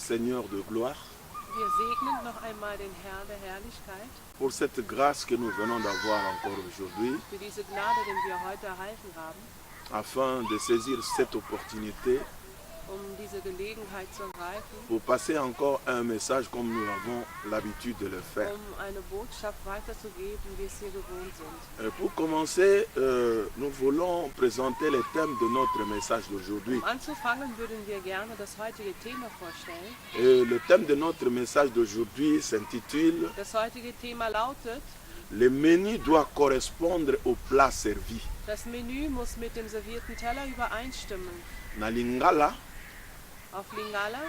Seigneur de gloire Wir segnen noch einmal den Herrn der Herrlichkeit pour cette grâce que nous venons d'avoir encore aujourd'hui, für diese Gnade, die wir heute erhalten haben, afin de saisir cette opportunité diese Gelegenheit zu ergreifen, pour passer encore un message comme nous avons l'habitude de le faire. eine Botschaft weiterzugeben, wie es hier gewohnt sind. Pour commencer, nous voulons présenter les thèmes de notre message d'aujourd'hui. Anzufangen würden wir gerne das heutige Thema vorstellen. Et le thème de notre message d'aujourd'hui s'intitule Das heutige Thema lautet: Le menu doit correspondre au plat servi. Das Menü muss mit dem servierten Teller übereinstimmen. Na Lingala, Auf Lingala,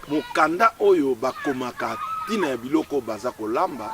mokanda oyo bakomaka tina ya biloko baza kolamba,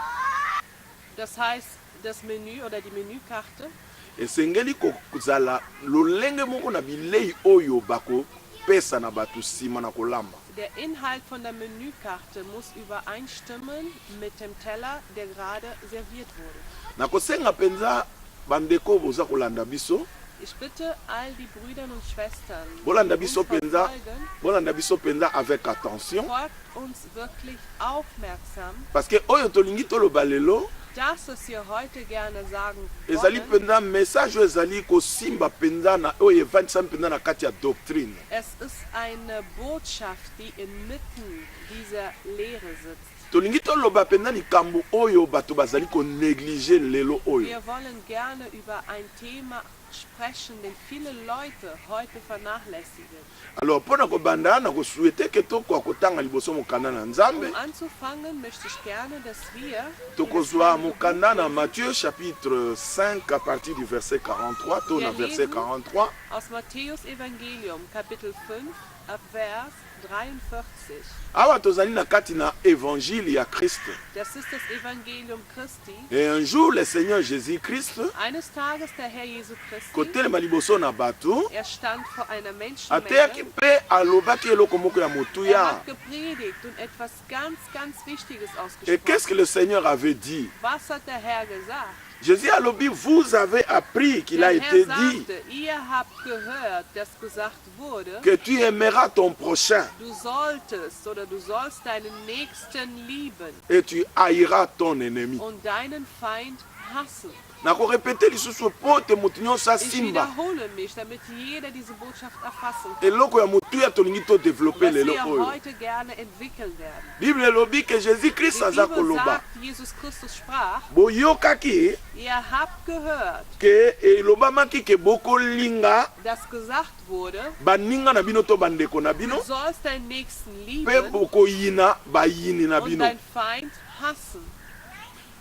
das heißt, das Menü oder die Menükarte esengeli kozala lolenge moko na bilei oyo bakopesa na bato nsima na kolamba. Der Inhalt von der Menükarte muss übereinstimmen mit dem Teller, der gerade serviert wurde. Nakosenga penza bandeko boza kolanda biso, Ich bitte all die Brüder und Schwestern, bolanda die uns biso penza, verfolgen, bolanda biso penza avec attention, folgt uns wirklich aufmerksam. parce que oyo tolingi toloba lelo Das, was wir heute gerne sagen ezali wollen, penza message oyo ezali kosimba penza na oyo evandisami penza na kati ya doctrine. es ist eine Botschaft, die inmitten dieser Lehre sitzt. Tolingi toloba penza likambo oyo bato bazali konéglige lelo oyo. Wir wollen gerne über ein Thema sprechen, den viele Leute heute vernachlässigen. Alors mpona kobanda nakosouhaite ke tokoka kotanga liboso mokanda na Nzambe. Anzufangen möchte ich gerne, dass wir Tokozwa mokanda na Matthieu chapitre 5 à partir du verset 43 to na verset 43. aus Matthäus Evangelium Kapitel 5 ab Vers 43. Awa tozali na kati na évangile ya Christ. Das ist das Evangelium Christi. Et un jour le Seigneur Jésus-Christ Eines Tages der Herr Jesu Christi, kotelema liboso na bato stand vor einer ateyaki Menschenmenge. mpe alobaki eloko moko ya motuya. Hat gepredigt und etwas ganz, ganz Wichtiges Et qu'est-ce que ausgesprochen. le Seigneur avait dit? Was hat der Herr gesagt? Jésus a dit, vous avez appris qu'il a Der été Herr dit sagte, ihr habt gehört, dass gesagt wurde, que tu aimeras ton prochain du solltest oder du sollst deinen Nächsten lieben et tu haïras ton ennemi. und deinen Feind hassen. Nakorepete lisusu po te motu nyonso Ich asimba wiederhole mich, damit jeder diese Botschaft erfassen kann, eloko ya motuya tolingi todevelope was lelo wir oyo. heute gerne entwickeln werden. Bible elobi ke Jésus-Christ Die aza Bibel koloba sagt, Jesus Christus sprach, boyokaki ihr habt gehört, ke elobamaki ke bokolinga dass gesagt wurde, baninga na bino to bandeko na bino du sollst deinen Nächsten mpe lieben bokoyina bayini na und bino. deinen Feind hassen.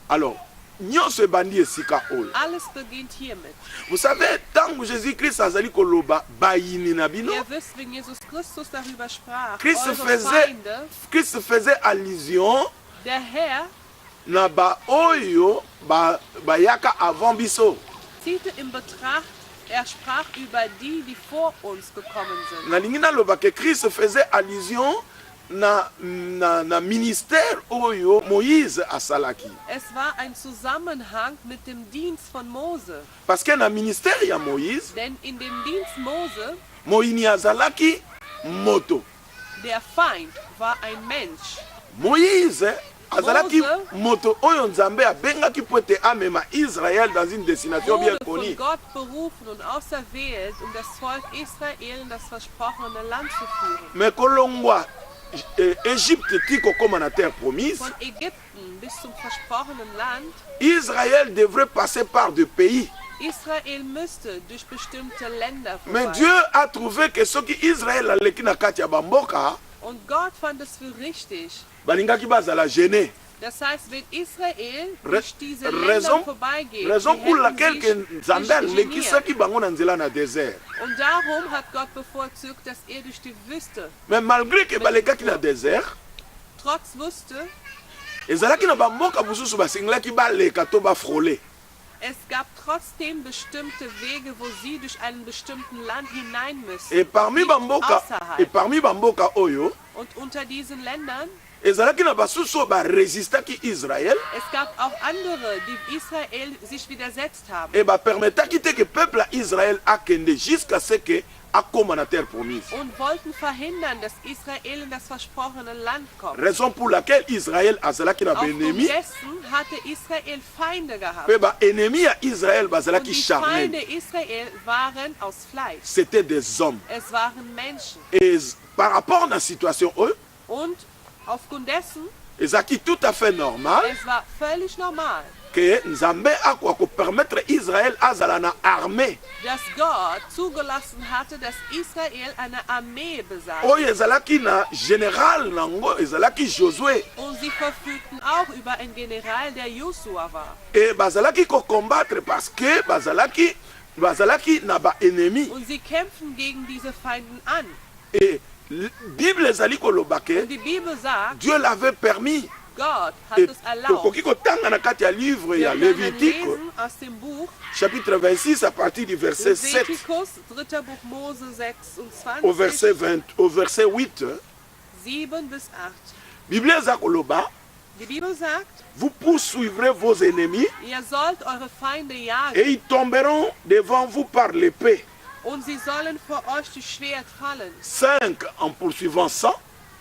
Alors nyonso ebandi esika oyo. Alles beginnt hiermit. Vous savez, tango Jésus-Christ azali koloba bayini na bino, Ihr wisst, wenn Jesus Christus darüber sprach, Christ eure Feinde, faisait allusion der Herr na ba oyo bayaka avant biso. zielte in Betracht, er sprach über die, die vor uns gekommen sind. Nalingi naloba ke Christ faisait allusion na ministère oyo Moïse asalaki. Es war ein Zusammenhang mit dem Dienst von Mose. Parce que na ministère ya Moïse, Denn in dem Dienst Mose, Moïni azalaki moto. der Feind war ein Mensch. Moïse azalaki Mose moto oyo Nzambe abengaki po ete amema Israël dans une destination bien Wurde von connue. Gott berufen und auserwählt, um das Volk Israel in das versprochene Land zu führen. Mais kolongwa Égypte ti kokoma na terre promise, Von Ägypten bis zum versprochenen Land, Israël devrait passer par des pays. Israel müsste durch bestimmte Länder Mais vorbei. Dieu a trouvé que soki Israël aleki na kati ya bamboka, Und Gott fand es für richtig. balingaki bazala gêné. Das heißt, wenn Israel Ra- durch diese raison- Länder vorbeigeht, Raison die pour hätten laquelle que sich Nzambe geniert. alekisaki bango na nzela na désert. Und darum hat Gott bevorzugt, dass er durch die Wüste, Mais malgré que balekaki na désert, trotz Wüste, ezalaki na bamboka mosusu basengelaki baleka to bafrole. es gab trotzdem bestimmte Wege, wo sie durch einen bestimmten Land hinein müssen. Et parmi bamboka oyo, Und unter diesen Ländern, ezalaki na basusu oyo baresistaki Israël es gab auch andere, die Israel sich widersetzt haben. et bapermetaki te ke peuple ya Israël akende jusqu'à ce que akoma na terre promise. und wollten verhindern, dass Israel in das versprochene Land kommt. Raison pour laquelle Israël azalaki na Aufgrund baennemi, dessen hatte Israel Feinde gehabt. mpe baennemi ya Israël Und bazalaki die charnel. Feinde Israel waren aus Fleisch. C'était des hommes. Es waren Menschen. Et par rapport na situation oyo, Und aufgrund dessen, ezalaki tout à fait normal es war völlig normal, que Nzambe akoka kopermettre Israël azala na armée dass Gott zugelassen hatte, dass Israel eine Armee besaß. oyo ezalaki na général nango ezalaki Josué. Und sie verfügten auch über einen General, der Josua war. Et bazalaki combattre parce que bazalaki na baennemi. Und sie kämpfen gegen diese Feinden an. Et Bible ezali koloba Und ke die Bibel sagt, Dieu l'avait permis. Gott hat Et es erlaubt. tokoki kotanga na kati ya livre Wir ya können Lévitique lesen aus dem Buch chapitre 26 à partir du verset 7 Leviticus, 3. Buch Mose 26, au verset 8. 7 bis 8. Bible eza koloba, Die Bibel sagt, vous poursuivrez vos ennemis ihr sollt eure Feinde jagen et ils tomberont devant vous par l'épée. und sie sollen vor euch durch Schwert fallen. 5 en poursuivant 100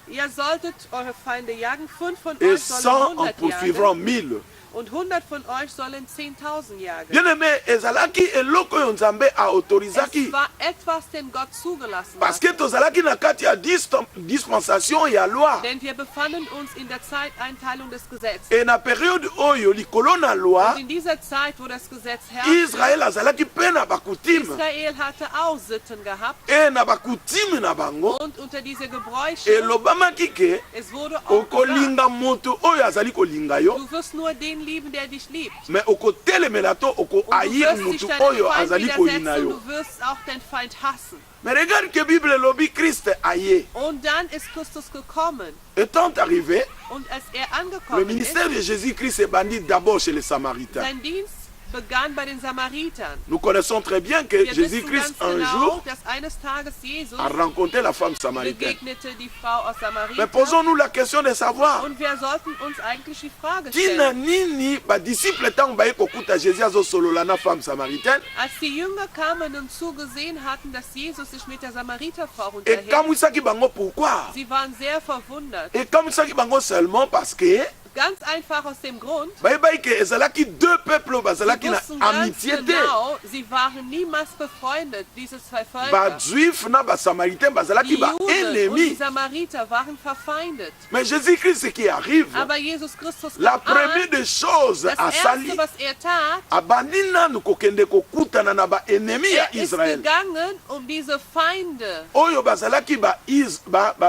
Ihr solltet eure Feinde jagen, 5 von et euch 100 sollen en 100 poursuivront jagen 1000. und 100 von euch sollen 10.000 jagen. Bien aimé, ezalaki eloko oyo Nzambe aautorisaki Es war etwas, den Gott zugelassen parce hat. que tozalaki na kati ya dispensation ya loi. Denn wir befanden uns in der Zeiteinteilung des Gesetzes. Et na période oyo likolo na loi, Und in dieser Zeit, wo das Gesetz herrschte, Israël azalaki mpe na bakutime Israel hatte auch Sitten gehabt. e na bakutime na bango Und unter diese Gebräuche, elobamaki ke es wurde auch gesagt, okolinga moto oyo azali kolinga yo, du wirst nur den lieben, der dich liebt. me okotelemela to Und du okoayir wirst dich motu deinem oyo Feind azali kolina widersetzen, yo. du wirst auch den Feind hassen. Mais regarde que Bible elobi Christ aye. Und dann ist Christus gekommen. Étant arrivé, Und als er le angekommen ist, ministère de Jésus-Christ est bandit d'abord chez les Samaritains. sein Dienst begann bei den Samaritern. Nous connaissons très bien que Wir wissen Jésus-Christ ganz un genau, jour dass eines Tages Jesus a rencontré la femme samaritaine. begegnete die Frau aus Mais Samarita. posons-nous la question de savoir, Und wir sollten uns eigentlich die Frage tina stellen, nini badisciple ntango baye kokuta Jésus azosolola na femme samaritaine, als die Jünger kamen und zugesehen hatten, dass Jesus sich mit der Samariterfrau unterhielt, ekamwisaki bango pourquoi? sie waren sehr verwundert. Ekamwisaki bango seulement parce que Ganz einfach aus dem Grund, bayebaki ke ezalaki deux peuples oyo sie bazalaki na wussten ganz amitié te. genau, sie waren niemals befreundet, diese zwei Völker. Bajuif na basamaritain Die bazalaki Juden und die baennemi. Samariter waren verfeindet. Mais Jésus-Christ qui arrive, Aber Jesus Christus la kam première an, des choses das asali Erste, was er tat, abandi nanu kokende kokutana na baennemi ya er ist Israël gegangen, um diese Feinde oyo bazalaki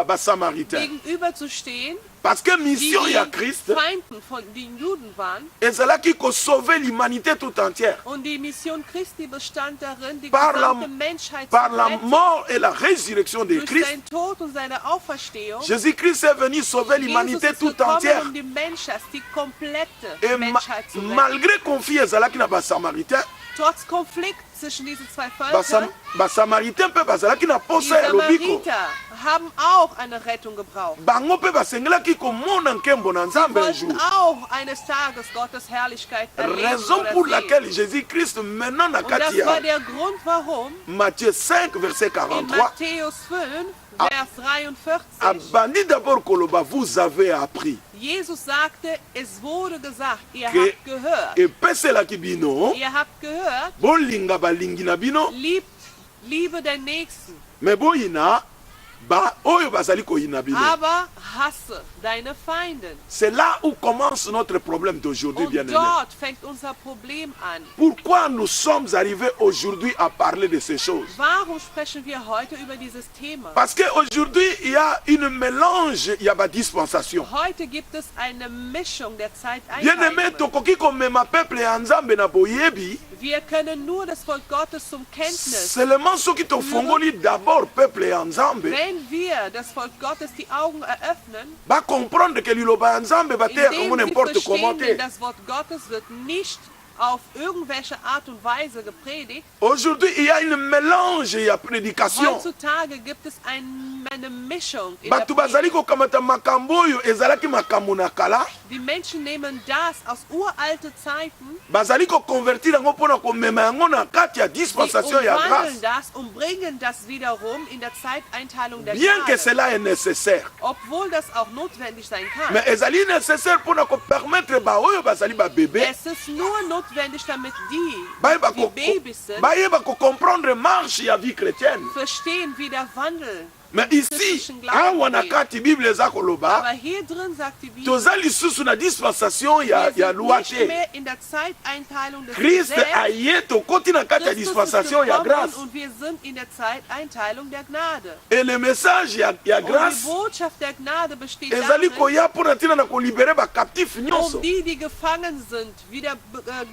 basamaritain. gegenüberzustehen, Parce que die mission die ya Christ Feinden von den Juden waren. ezalaki kosauver l'humanité tout entière Und die Mission Christi bestand darin, die Par la- gesamte Menschheit par zu la retten. mort et la résurrection de Durch Christ. seinen Tod und seine Auferstehung. Jésus-Christ est venu sauver Jesus l'humanité ist tout gekommen, entière. um die Menschheit, die komplette Et Menschheit zu retten. malgré conflit ezalaki na basamaritain, Trotz Konflikt zwischen diesen zwei Völkern, basamaritain mpe bazalaki na die posa ya lobiko. Samariter haben auch eine Rettung gebraucht. Bango mpe basengelaki komona nkembo na Sie Nzambe un jour. wollten auch eines Tages Gottes Herrlichkeit erleben Raison oder pour sehen. laquelle Jésus-Christ maintenant na Und das kati war ya der Grund, warum Matthieu 5 verset in 43 Matthäus 5, Vers 43, abandi d'abord koloba vous avez appris Jesus sagte, es wurde gesagt, ihr que habt gehört, epeselaki bino ihr habt gehört, bolinga balingi na bino liebe den Nächsten, me boyina oyo bazali koyina bino. aber hasse deine Feinden. C'est là où commence notre problème d'aujourd'hui, Und bien-aimés. dort fängt unser Problem an. Pourquoi nous sommes arrivés aujourd'hui à parler de ces choses? Warum sprechen wir heute über dieses Thema? Parce qu'aujourd'hui, il y a une mélange, il y a ma dispensation. Heute gibt es eine Mischung der Bien-aimé, Zeiteinteilungen. tokoki komema peuple ya Nzambe na boyebi, Wir können nur das Volk Gottes zum Kenntnis, seulement soki tofongoli d'abord peuple ya Nzambe, wenn wir das Volk Gottes die Augen eröffnen, ba comprendre que liloba ya Nzambe bateya indem yango sie n'importe comment verstehen, te. denn das Wort Gottes wird nicht auf irgendwelche Art und Weise gepredigt. Aujourd'hui, il y a une mélange ya prédication. Heutzutage gibt es eine Mischung in der Bato bazali Predigt. kokamata makambo oyo ezalaki makambo na kala, Die Menschen nehmen das aus uralten Zeiten bazali koconvertir yango mpona komema yango na kati ya Die dispensation ya umwandeln grâce. das und bringen das wiederum in der Zeiteinteilung der Bien que Gnade. cela est nécessaire, Obwohl das auch notwendig sein kann. mais ezali nécessaire mpona kopermettre baoyo bazali babebe Es ist nur notwendig, damit die bayeba Babys sind, kocomprendre marche ya vie chrétienne. verstehen, wie der Wandel. Mais ici, awa na kati Bible eza koloba, Aber hier drin sagt die Bibel, toza lisusu na dispensation ya wir sind loi nicht te. mehr in der Zeiteinteilung des Christ Gesetzes. aye tokoti na kati ya Christus ist dispensation ya gekommen grâce. und wir sind in der Zeiteinteilung der Gnade. Et le message ya Und die grâce Botschaft der Gnade besteht ezali darin, koya mpona ntina na kolibere bacaptif nyonso. um die gefangen sind, wieder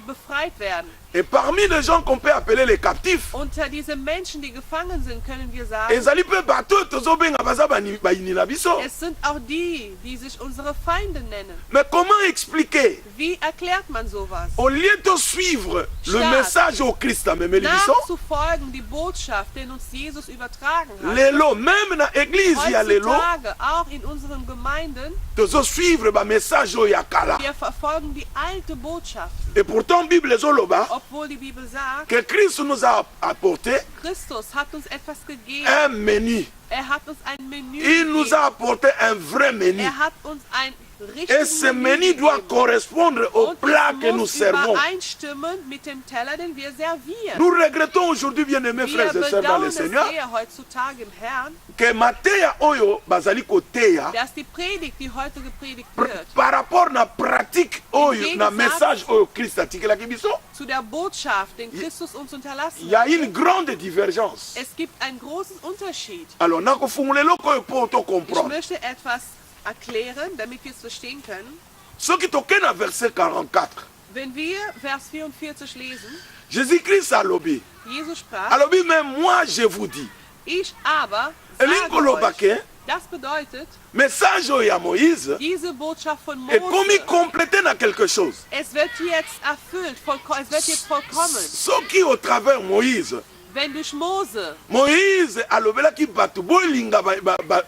befreit werden. Et parmi les gens qu'on peut appeler les captifs, Unter diese Menschen, die gefangen sind, können wir sagen, ezali mpe bato oyo tozobenga baza bayini na biso. es sind auch die, die sich unsere Feinde nennen. Mais comment expliquer? Wie erklärt man sowas? Au lieu de suivre le Staat. message au Christ amemeli biso, Nachzufolgen die Botschaft, den uns Jesus übertragen hat. lelo même na église ya lelo Heutzutage, auch in unseren Gemeinden, tozosuivre bamessage oyo ya kala. wir verfolgen die alte Botschaft. Et pourtant Bible ezoloba Obwohl die Bibel sagt, que Christ nous a apporté Christus hat uns etwas gegeben. un menu. Er hat uns ein Menü Il nous gegeben. a apporté un vrai menu. Er hat uns ein Et richtiges ce menu doit gegeben. correspondre au Und plat que es nous muss servons. übereinstimmen mit dem Teller, den wir servieren. Nous regrettons aujourd'hui, bien-aimés Wir frères et sœurs dans bedauern le es Seigneur, sehr heutzutage im Herrn, que mateya oyo bazali koteya dass die Predigt, die heute gepredigt wird, par rapport na pratique oyo na Gegensatz message oyo Christ atikelaki biso, zu der Botschaft, den Christus uns unterlassen il y a hat. une grande divergence. Es gibt einen großen Unterschied. Alors nakofungula eloko oyo mpo Ich tocomprendre. möchte etwas erklären, damit wir es verstehen können. Soki tokei na verset 44, Wenn wir Vers 44 lesen, Jésus-Christ alobi, Jesus sprach, alobi même moi je vous dis, ich aber elingi sage koloba euch, ke das bedeutet, message oyo ya Moïse diese Botschaft von ekomi Mose, complété na quelque chose. es wird jetzt erfüllt, es wird jetzt vollkommen. Soki au travers Moïse, Wenn durch Mose Moïse alobelaki bato bolinga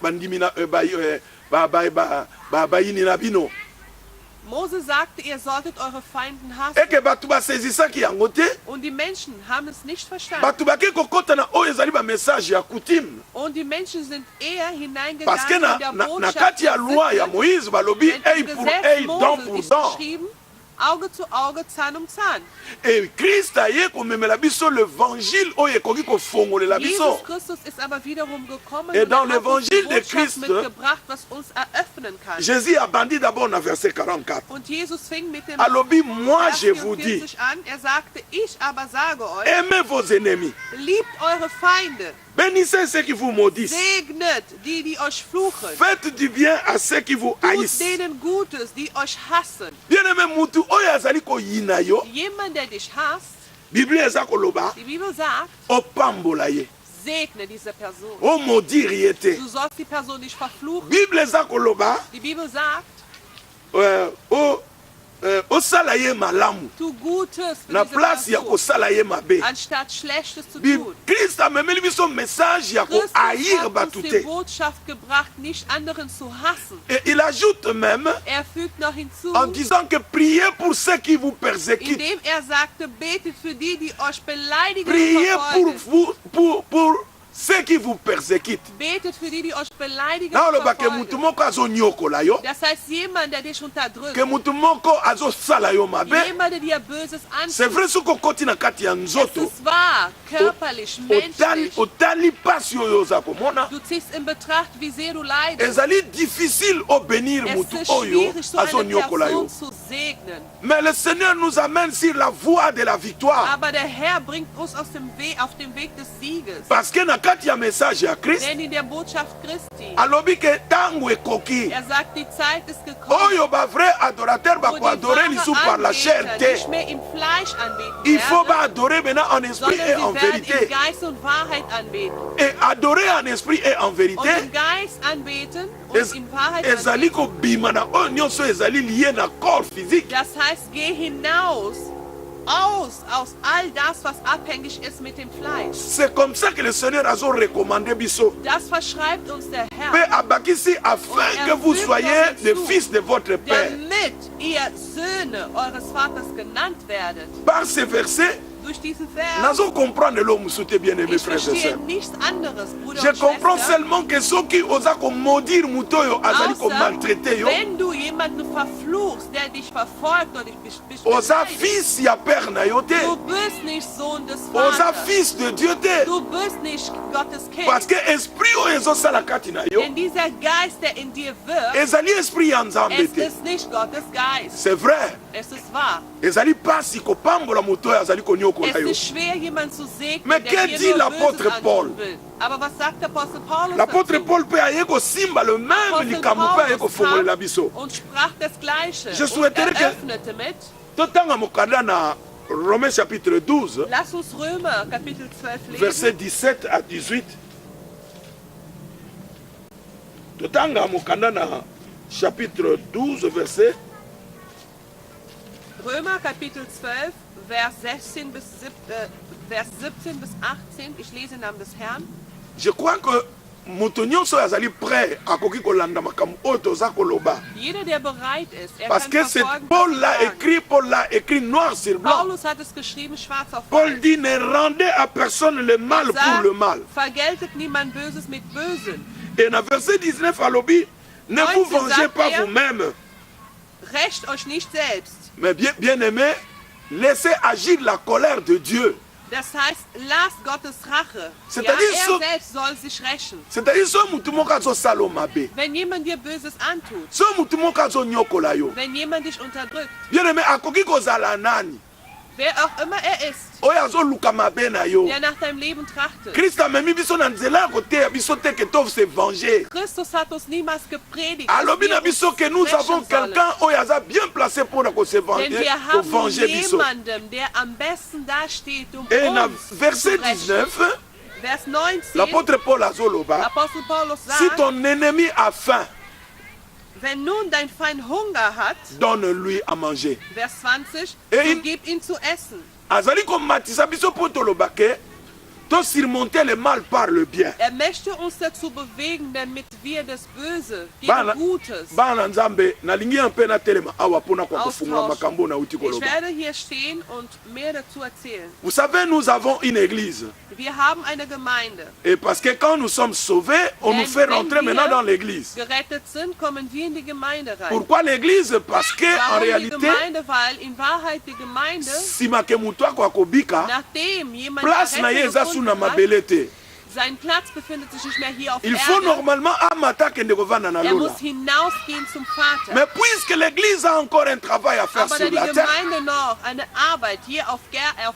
bandimi na bayini na bino, Mose sagte, ihr solltet eure Feinden hassen. eke bato basezisaki yango te, Und die Menschen haben es nicht verstanden. bato bake kokota na oyo ezali bamessage ya coutume. Und die Menschen sind eher Parce que hineingegangen in der na Botschaft kati ya der loi ya Sitte. Moïse balobi Denn œil im pour Gesetz œil, dent Mose pour ist dent. geschrieben, Auge zu Auge, Zahn um Zahn. Et Christ aye komemela biso l'évangile oyo ekoki kofongolela biso. Jesus Christus ist aber wiederum gekommen Et und dans hat uns die l'évangile de Botschaft Christ, mitgebracht, was uns eröffnen kann. Jésus a bandit d'abord na verset 44. Und Jesus fing mit dem Alobi moi Vers je vous dis, 44 an. Er sagte, ich aber sage euch, aimez vos ennemis, liebt eure Feinde, bénissez ceux qui vous maudissent, segnet die, die euch fluchen, faites du bien à ceux qui vous tut haïssent. denen Gutes, die euch hassen. Bien-aimé mutu oyo azali koyina yo, Jemand, der dich hasst, Biblia eza koloba die Bibel sagt, opambola ye, segne diese Person. omodire ye te. Du sollst die Person nicht verfluchen. Biblia eza koloba Die Bibel sagt, osala ye malamu tu Gutes für na diese place ya Person, kosala ye mabe. anstatt Schlechtes zu tun. Christ amemeli biso message ya Christus kohaïr hat bato uns die te. Botschaft gebracht, nicht anderen zu hassen. Et il ajoute même Er fügt noch hinzu, en disant que priez pour ceux qui vous persécutent. indem er sagte, betet für die, die euch beleidigen und Priez pour verfolgen. vous, pour ceux qui vous persécutent. Betet für die, die euch beleidigen Na und oloba ke mutu verfolgen. moko azonyokola yo, Das heißt, jemand, der dich unterdrückt, ke mutu moko azosala yo mabe. jemand, der dir Böses C'est antut, vrai soki okoti na kati ya es nzoto, ist wahr, körperlich, menschlich. otali pasi oyo oza komona, Du ziehst in Betracht, wie sehr du leidest. ezali difficile obéir Es mutu ist oyo schwierig, so eine azonyokola yo. Person zu segnen. Mais le Seigneur nous amène sur la voie de la victoire. Aber der Herr bringt uns auf dem Weg des Sieges. Parce que na kati ya message ya Christ, Denn in der Botschaft Christi, alobi ke tango ekoki, er sagt, die Zeit ist gekommen, oyo ba vrai adorateur wo die bakoadore lisu par la chair Anbeter te. nicht mehr im Fleisch anbeten Il faut werden, ba adorer maintenant en esprit sondern et en sie werden vérité. in Geist und Wahrheit anbeten. Et adorer en esprit et en Und vérité, im Geist anbeten und in Wahrheit ezali anbeten. kobima na oyo nyonso ezali lié na corps physique. Das heißt, geh hinaus aus all das, was abhängig ist mit dem Fleisch. C'est comme ça que le Seigneur a recommandé biso. Das verschreibt uns der Mais Herr, abakisi afin que vous soyez des fils de votre Père. damit damit ihr Söhne eures Vaters genannt werdet. Par ce verset, Durch diesen Vers. nazo comprendre l'homme souté bien-aimé, Ich frères et verstehe sœurs. nichts anderes, Bruder Je und comprends Schwester. seulement que soki oza ko maudire mutoyo azali ko Außer, maltraiter yo, wenn du jemanden verfluchst, der dich verfolgt oder dich oza beleidigt, fils ya père na yo te, du bist nicht Sohn des oza Vaters. fils de Dieu te. Du bist nicht Gottes Kind. Parce que esprit oyo ezosala kati na yo Denn dieser Geist, der in dir wirkt, ezali esprit ya nzambe es te. ist nicht Gottes Geist. C'est vrai, Es ist wahr. ezali pasi kopambola moto oyo azali Es konyokola yo. ist schwer, jemanden zu segnen, Mais der que dir dit nur l'apôtre Böses Paul? antun will. Aber was sagt der Apostel Paulus L'apôtre dazu? Paul mpe aye kosimba le même Apostel likambo mpe aye Paulus kofongolela kam biso. und sprach das Gleiche Je und souhaiterais que- eröffnete mit. Totanga mokanda na Romains chapitre 12, Lass uns Römer Kapitel 12 lesen. versets 17 à 18. Totanga mokanda na chapitre 12, verset Römer Kapitel 12, Vers 16 bis Vers 17 bis 18. Ich lese im Namen des Herrn. je crois que moto nyonso oyo azali prêt akoki kolanda makambo oyo toza koloba. Jeder, der bereit ist, er Parce kann que c'est verfolgen, was Paul wir l'a sagen. écrit noir sur blanc. Paulus hat es geschrieben, schwarz auf Paul weiß. dit ne rendez à personne le mal Er pour sagt, le mal. vergeltet niemand Böses mit Bösen. Et dans verset 19 à l'obi, ne vous 19 vengez sagt pas er, vous-même, Rächt euch nicht selbst. mais bien aimé, laissez agir la colère de Dieu. Das heißt, lasst Gottes Rache. C'est-à-dire Ja, so- er selbst soll sich rächen. C'est-à-dire so mutu moko azosala yo mabe, Wenn jemand dir Böses antut, so mutu moko azonyokola yo, wenn jemand dich unterdrückt, bien aimé, akoki kozala nani wer auch immer er ist, oyo azoluka mabe na yo. der nach deinem Leben trachtet. Kristo amemi biso na nzela ya koteya biso te ke tose venger. Christus hat uns niemals gepredigt, dass alobi na wir biso uns ke nous rächen avons sollen. quelqu'un oyo aza bien placé mpona Denn wir haben kovenger biso. jemanden, der am besten dasteht, um Et na uns verset zu rächen. 19, Vers 19, l'apôtre Paul azoloba, Apostel Paulus si sagt, ton ennemi a faim, wenn nun dein Feind Hunger hat, donne-lui à manger. Vers 20, Et so il- gib ihn zu essen. azali komatisa biso mpo toloba ke tosurmonter le mal par le bien. Er möchte uns dazu bewegen, damit wir das Böse gegen Bana Gutes. bana nzambe nalingi ya mpe natelema awa mpona kwa kofungola Austauschen. makambo nauti Ich koloba. werde hier stehen und mehr dazu erzählen. Vous savez, nous avons une église. Wir haben eine Gemeinde. Et parce que quand nous sommes sauvés, on nous fait Wenn rentrer wir maintenant dans l'église. gerettet sind, kommen wir in die Gemeinde rein. Pourquoi l'église? Parce que en Warum die réalité, Gemeinde? Weil in Wahrheit die Gemeinde, nsima ke mutu ako akobika, nachdem jemand place na ye eza Errettung suna gefunden hat, mabele te. sein Platz befindet sich nicht mehr hier auf Il faut Erde. normalement amata kende kovanda na Er lola. muss hinausgehen zum Vater. Mais puisque l'église a encore un travail à faire Aber da sur die la terre, Gemeinde noch eine Arbeit hier auf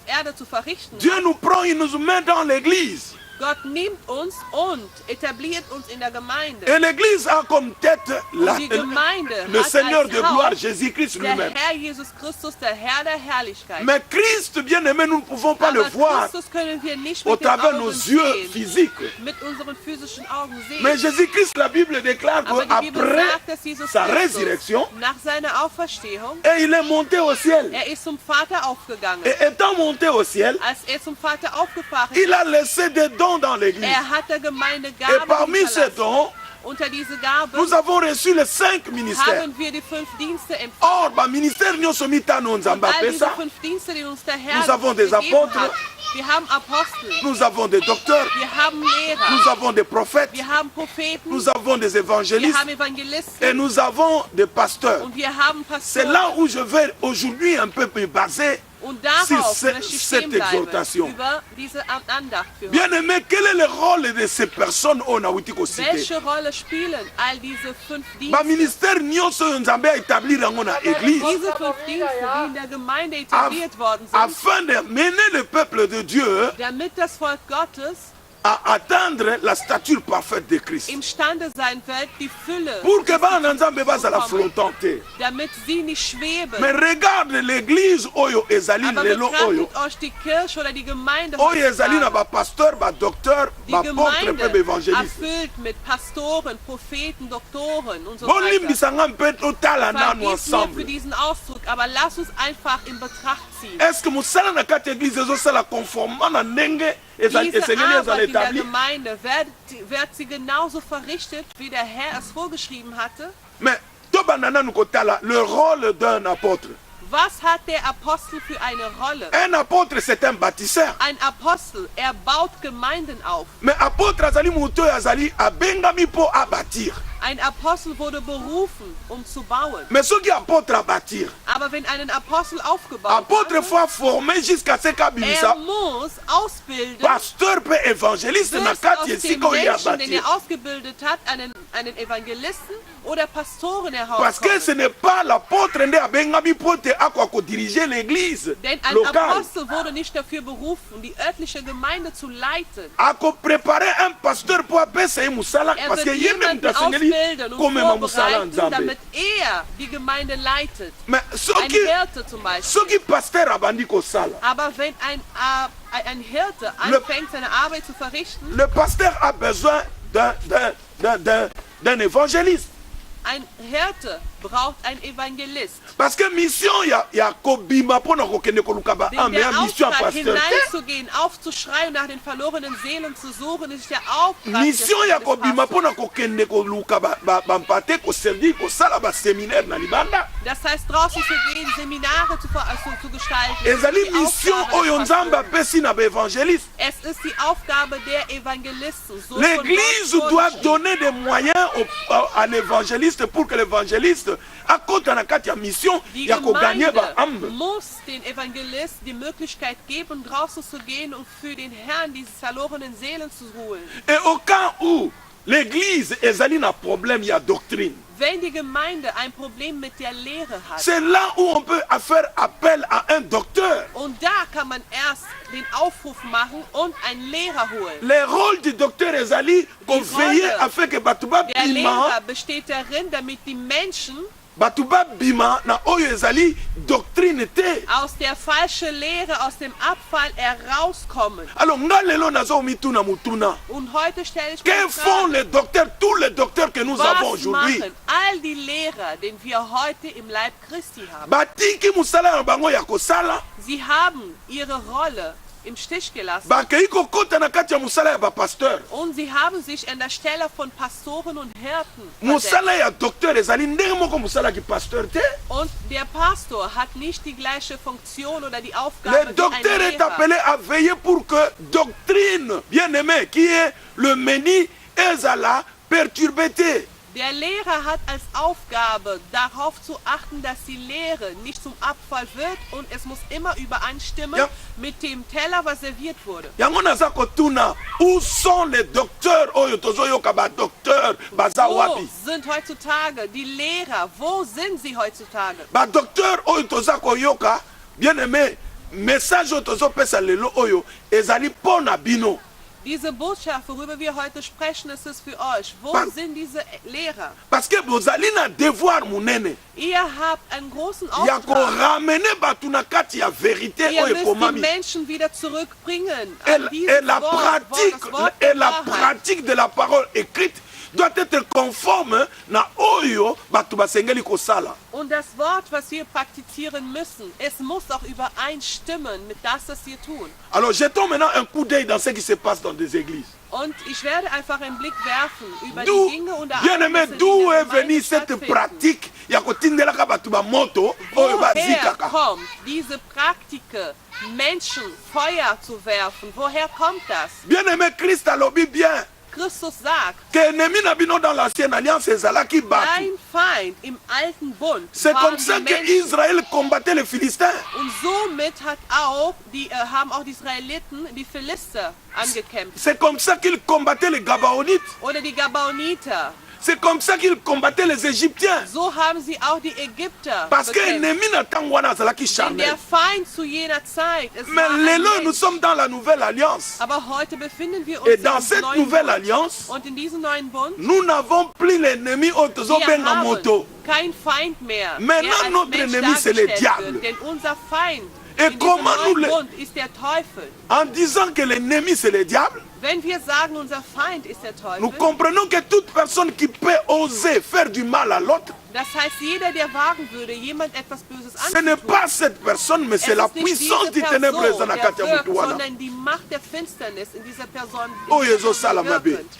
Erde zu verrichten Dieu hat, nous prend, il nous met dans l'église. Gott nimmt uns und etabliert uns in der Gemeinde. Et l'église a comme tête Und die Gemeinde le hat Seigneur als de gloire, Haupt Jésus-Christ der lui-même. Herr Jesus Christus, der Herr der Herrlichkeit. Mais Christ, bien aimé, nous ne pouvons pas le Aber voir Christus können wir nicht au mit den travers Augen nos yeux sehen, physiques. mit unseren physischen Augen sehen. Mais Jésus-Christ, la Bible déclare Aber die Bibel qu'après sagt, dass Jesus sa Christus résurrection, nach seiner Auferstehung, et il est monté au ciel. er ist zum Vater aufgegangen. Et étant monté au ciel, Als er zum Vater aufgefahren il ist, a laissé des dons dans l'église. er hat der Gemeinde Et Gaben parmi ces hinterlassen. dons, Unter diese Gaben nous avons reçu les 5 ministères. haben wir die 5 Dienste empfangen. Or, ba ministère nyonso mitano nzambe All diese apesa. 5 Dienste, die uns der Herr Nous avons des gegeben apôtres. hat. Wir haben Apostel, Nous avons des docteurs, wir haben Lehrer, nous avons des prophètes, wir haben Propheten, nous avons des wir évangélistes haben et Evangelisten nous avons des pasteurs. und wir haben C'est Pastoren. là où je vais aujourd'hui un peu me baser. Und sur darauf möchte ich cette stehen bleiben, exhortation. über diese Andacht für heute. Bien aimé, quel est le rôle de ces personnes on a outi cité? Welche Rolle spielen all diese 5 Ba Dienste? ministère nyonso oyo nzambe a établir yango na église Diese 5 Dienste, die in der Gemeinde etabliert worden sind, afin de mener le peuple de Dieu damit das Volk Gottes à atteindre la stature parfaite de Christ. imstande sein wird, die Fülle, Pour que bana nzambe bazala flottant te. damit sie nicht schweben. Mais regarde l'église oyo ezali Aber lelo oyo. betrachtet euch die Kirche oder die Gemeinde Oyo ezali na heutzutage. ba pasteur, ba docteur, Die ba apôtre Gemeinde pe ba évangéliste. erfüllt mit Pastoren, Propheten, Doktoren und so Bon weiter. limbisanga mpe totala nanu Vergiss mir für ensemble. diesen Ausdruck, aber lass uns einfach in Betracht ziehen. Est-ce que mosala na kati ya église ezosala conformément na ndenge Diese esengeli ezala Arbeit in der établi? Gemeinde wird sie genauso verrichtet, wie der Herr es vorgeschrieben hatte. Mais to tozobanda nanu kotala le rôle d'un apôtre. Was hat der Apostel für eine Rolle? Un apôtre, c'est un bâtisseur. Ein Apostel, er baut Gemeinden auf. Mais apôtre azali moto azali abengami po abatir. Ein Apostel wurde berufen, um zu bauen. Mais soki apôtre abatir, Aber wenn ein Apostel aufgebaut apôtre hat, faut former jusqu'à ce er kabimisa muss ausbilden, pasteur pe évangéliste na bis aus kati dem esika oyo ya Menschen, den bâtir. er ausgebildet hat, einen Evangelisten oder Pastoren Parce que ce herauskommen. n'est pas l'apôtre nde abengami po te akwa diriger l'église Denn ein locale. Apostel wurde nicht dafür berufen, die örtliche Gemeinde zu leiten. Ako préparer un pasteur po apesa ye musala Er parce que wird ye nde jemanden mutu asengeli ausbilden und komema musala vorbereiten, nzambe. damit er die Gemeinde leitet. Mais Ein soki Hirte zum Beispiel. soki pasteur abandi kosala, Aber wenn ein Hirte anfängt, seine Arbeit zu verrichten, le pasteur a besoin d'un évangéliste. ein Hirte braucht ein Evangelist. Parce que mission ya kobima mpona kokende koluka ba Denn ame der ya mission ya Auftrag, pasteur te. hineinzugehen, aufzuschreien, nach den verlorenen Seelen zu suchen, ist der Auftrag Mission ya des kobima mpona Pastors. kokende koluka bampate koservir kosala baséminaire na libanda. Das heißt, draußen zu gehen, Seminare zu gestalten. ezali Die mission Aufgabe des oyo nzambe Pasteurs. apesi na baévangéliste. Es ist die Aufgabe der Evangelisten. So L'église von Gott doit vorgeschrieben. donner des moyens à l'évangéliste pour que l'évangéliste akota na kati ya mission Die ya koganye Gemeinde baambe. muss den Evangelisten die Möglichkeit geben, draußen zu gehen und für den Herrn diese verlorenen Seelen zu holen. Et au cas où l'église ezali na problème ya doctrine, Wenn die Gemeinde ein Problem mit der Lehre hat, c'est là où on peut faire appel à un docteur. und da kann man erst den Aufruf machen und einen Lehrer holen. Le rôle du docteur ezali ko veiller Rolle afin que bato Der babima Lehrer besteht darin, damit die Menschen na oyo ezali doctrine te. aus der falschen Lehre, aus dem Abfall herauskommen. Alors nga lelo nazo mituna mutuna. Und heute stelle ich Que mir die font Frage, les docteurs, tous les docteurs que nous avons was aujourd'hui? machen all die Lehrer, den wir heute im Leib Christi haben? Batiki musala na bango ya kosala, Sie haben ihre Rolle im Stich gelassen bakei kokota na kati ya musala ya bapasteur. und sie haben sich an der Stelle von Pastoren und Hirten verdeckt. Musala ya docteur ezali ndenge moko musala ki pasteur te. Und der Pastor hat nicht die gleiche Funktion oder die Le Aufgabe wie ein docteur est Lehrer. appelé à veiller pour que doctrine, bien aimé, qui est le meni, ezala perturbé te. Der Lehrer hat als Aufgabe, darauf zu achten, dass die Lehre nicht zum Abfall wird und es muss immer übereinstimmen Ja. mit dem Teller, was serviert wurde. Yango naza kotuna, où sont les docteurs oyo tozoyoka ba docteur baza Wo wapi? sind heutzutage die Lehrer? Wo sind sie heutzutage? Ba docteur oyo toza koyoka, bien aimé, message oyo tozopesa lelo oyo ezali pona bino. Diese Botschaft, worüber wir heute sprechen, ist es für euch. Wo Pas- sind diese Lehrer? Parce que bozali na devoir munene Ihr habt einen großen ya Auftrag. koramener bato na kati ya vérité Ihr oyo müsst die ekomami. Menschen wieder zurückbringen Et, an dieses et la Wort, pratique, das Wort et der la Wahrheit. pratique de la parole écrite doit être conforme na oyo bato basengeli kosala. Und das Wort, was wir praktizieren müssen, es muss auch übereinstimmen mit das, was wir tun. Alors jetons maintenant un coup d'œil dans ce qui se passe dans des églises. Und ich werde einfach einen Blick werfen über D'où, die Dinge und bien aimé, Ereignisse, die in d'où der est venue Gemeinde cette stattfinden. pratique ya kotindelaka bato bamoto oyo Woher bazikaka? kommt diese Praktike, Menschen Feuer zu werfen? Woher kommt das? Bien aimé, Christ alobi bien Christus sagt, que ennemi na bino dans l'ancienne alliance ezalaki bato. dein Feind im alten Bund C'est waren comme ça die que Menschen. Israël combattait les Philistins. Und somit haben auch die Israeliten die Philister angekämpft. C'est comme ça qu'ils combattaient les Gabaonites. Oder die Gabaoniter. C'est comme ça qu'ils combattaient les Égyptiens. So haben sie auch die Ägypter Parce que bekämpft. ennemi na tango wana azalaki Denn charnel. der Feind zu jener Zeit, es Mais war ein lelo, nous Mensch. sommes dans la nouvelle alliance. Aber heute befinden wir uns Et in dans diesem cette neuen nouvelle Bund. alliance, Und in diesem neuen Bund, nous n'avons plus l'ennemi oyo wir tozobenga moto. haben kein Feind mehr, Maintenant, der als notre Mensch ennemi, c'est le dargestellt diable. wird. Denn unser Feind Et in diesem comment nous neuen le- Bund ist der Teufel. En disant que l'ennemi c'est le diable, Wenn wir sagen, unser Feind ist der nous Teufel, comprenons que toute personne qui peut oser faire du mal à l'autre, das heißt, jeder, der wagen würde, jemand etwas Böses ce n'est anzutun, pas cette personne, mais c'est es la ist nicht puissance diese du ténèbre Person, na der kati ya wirkt, mutu wana. sondern die Macht der Finsternis in dieser Person, Oh, Yesu, salam, wirkt.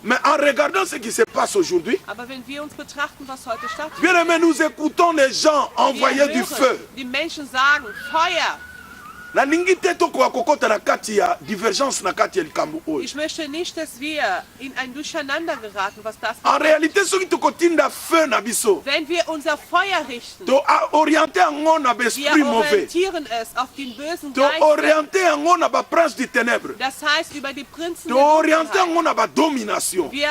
Mais en regardant ce qui se passe aujourd'hui, Aber wenn wir uns betrachten, was heute stattfindet, bien aimé, nous écoutons les gens envoyer wir du hören feu. die Menschen sagen, Feuer. Nalingi te tokoka kokota na kati ya divergence na kati ya likambo oyo. Ich möchte nicht, dass wir in ein Durcheinander geraten, was das En betrifft. réalité soki tokotinda feu na biso, Wenn wir unser Feuer richten, to orienter yango na wir besprit mauvais, orientieren es auf den bösen to Geist. orienter yango na baprince du ténèbre, Das heißt, über die Prinzen to der orienter Dunkelheit. yango na badomination, Wir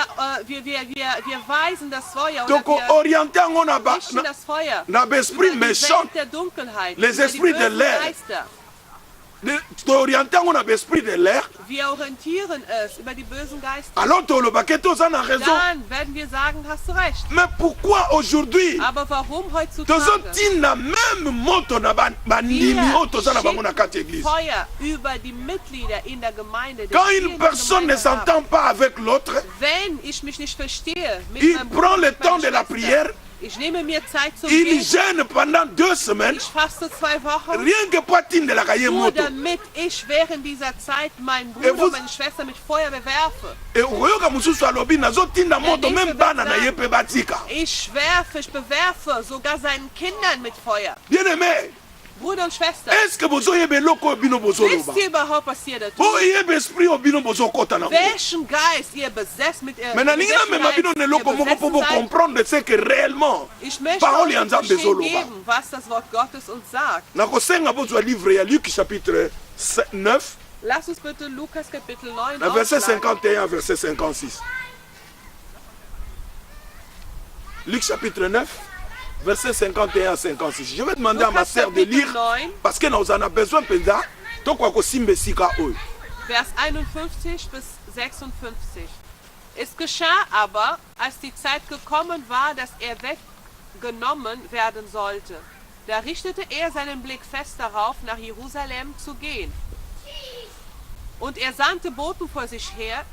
weisen das Feuer to oder wir orienter yango na richten das Feuer na über besprit die méchant, Welt der Dunkelheit, les über die esprits de bösen l'air. Geister. to orienter yango na besprit de l'air. Wir orientieren es über die bösen Geister. Alors tolobake toza na raison. Dann werden wir sagen, hast du recht. Mais pourquoi aujourd'hui Aber warum heutzutage tozotinda même moto na bandimi oyo toza na bango na kati ya église? Feuer über die Mitglieder in der Gemeinde? Quand une personne ne s'entend pas avec l'autre, Wenn ich mich nicht verstehe mit il meinem prend Bruder, le temps de meiner la Schwester, prière, ich nehme mir Zeit zum il Beten, gêne pendant 2 semaines, ich faste 2 Wochen, rien que pour atindelaka ye nur moto. damit ich während dieser Zeit meinen Et Bruder vous- und meine Schwester mit Feuer bewerfe. Et okoyoka mosusu alobi nazotinda moto nächste même bana na wird ye mpe batika. Ich bewerfe sogar seinen Kindern mit Feuer. Bien aimé, Bruder und Schwester, est-ce que bozoyeba eloko oyo bino bozoloba? wisst ihr überhaupt, was ihr da tut? oyeba esprit oyo bino bozokota nango? Welchen Geist ihr besetzt mit Mais nalingi namema bino na eloko moko mpo bocomprendre ce que réellement Ich möchte parole euch ya nzambe verstehen ezoloba. geben, was das Wort Gottes uns sagt. nakosenga bozwa livre ya Luc chapitre 9 Lass uns bitte Lukas Kapitel 9 na verset aufschlagen. 51 verset 56. Luc chapitre 9 verset 51 à 56. Je vais demander à ma Lukas sœur de chapitre lire 9. parce que nous en avons besoin penza tokwa kosimba esika oyo. Vers 51 bis 56. Es geschah aber, als die Zeit gekommen war, dass er weggenommen werden sollte. Da richtete er seinen Blick fest darauf, nach Jerusalem zu gehen. Und er sandte Boten vor sich her.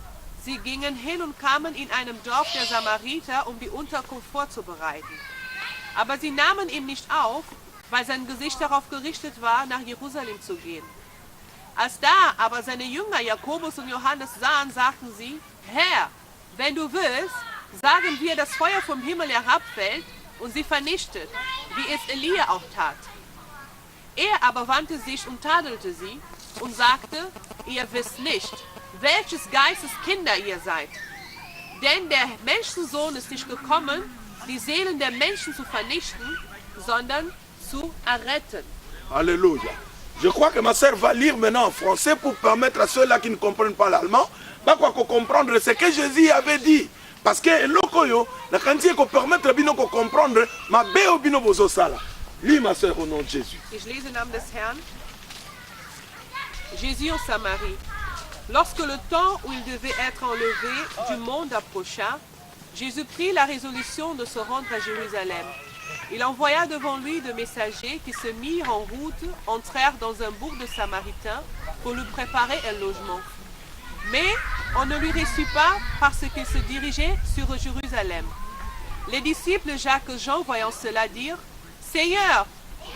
Sie gingen hin und kamen in einem Dorf der Samariter, um die Unterkunft vorzubereiten. Aber sie nahmen ihn nicht auf, weil sein Gesicht darauf gerichtet war, nach Jerusalem zu gehen. Als da aber seine Jünger Jakobus und Johannes sahen, sagten sie, Herr, wenn du willst, sagen wir, dass Feuer vom Himmel herabfällt und sie vernichtet, wie es Elia auch tat. Er aber wandte sich und tadelte sie und sagte, ihr wisst nicht, welches Geistes Kinder ihr seid. Denn der Menschensohn ist nicht gekommen, die Seelen der Menschen zu vernichten, sondern zu erretten. Alléluia. Je crois que ma sœur va lire maintenant en français pour permettre à ceux-là qui ne comprennent pas l'allemand de comprendre ce que Jésus avait dit. Parce que l'okoyo, la quantité qu'on permettre bino ko comprendre, ma béo bino bozo sala. Lis ma sœur au nom de Jésus. Ich lese im Namen des Herrn. Jésus en Samarie. Lorsque le temps où il devait être enlevé du monde approcha, Jésus prit la résolution de se rendre à Jérusalem. Il envoya devant lui deux messagers qui se mirent en route, entrèrent dans un bourg de Samaritains pour lui préparer un logement. Mais on ne lui reçut pas parce qu'il se dirigeait sur Jérusalem. Les disciples Jacques et Jean, voyant cela, dirent, « Seigneur,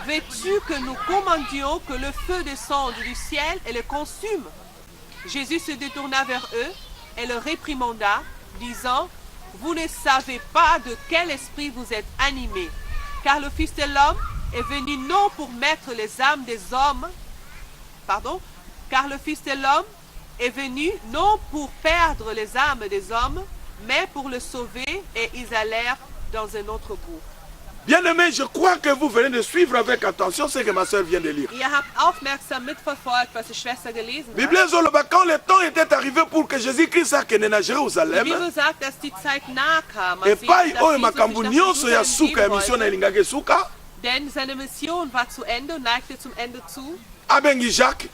veux-tu que nous commandions que le feu descende du ciel et le consume ?» Jésus se détourna vers eux et le réprimanda, disant, « Vous ne savez pas de quel esprit vous êtes animés, car le Fils de l'homme est venu non pour mettre les âmes des hommes, car le Fils de l'homme est venu non pour perdre les âmes des hommes, mais pour le sauver, et ils allèrent dans un autre bourg. » Bien-aimés, je crois que vous venez de suivre avec attention ce que ma sœur vient de lire. Ihr habt aufmerksam mitverfolgt, was die Schwester gelesen hat. Bible zoloba, quand le temps était arrivé pour que Jésus-Christ akende na Die Jérusalem, Bibel sagt, dass die Zeit nahe kam, als epai Jesus oyo sich makambo nach nyonso ya Jerusalem suka ya geben mission na wollte. elingaki esuka, Denn seine Mission war zu Ende und neigte zum Ende zu. abengi Jacques,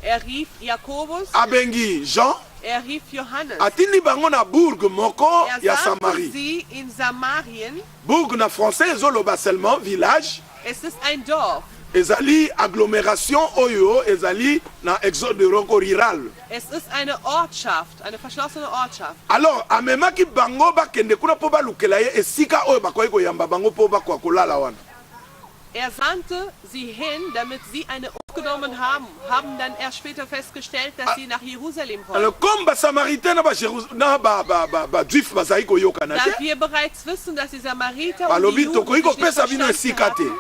Er rief Jakobus, abengi Jean, er rief Johannes. atindi bango na bourg moko Er ya sandte Samarie. sie in Samarien. Bourg na français ezoloba seulement village, Es ist ein Dorf. ezali agglomération oyo ezali na exode roko rural. Es ist eine Ortschaft, eine verschlossene Ortschaft. Alors amemaki bango bakende kuna mpo balukela ye esika oyo bakoki koyamba bango mpo bakoka kolala wana. Er sandte sie hin, damit sie eine aufgenommen haben, haben dann erst später festgestellt, dass sie nach Jerusalem wollten. Alors comme basamaritain na bajuif bazali koyokana Da te, wir bereits wissen, dass die Samariter und balobi die Juden tokoki sich nicht kopesa bino verstanden esika te. haben,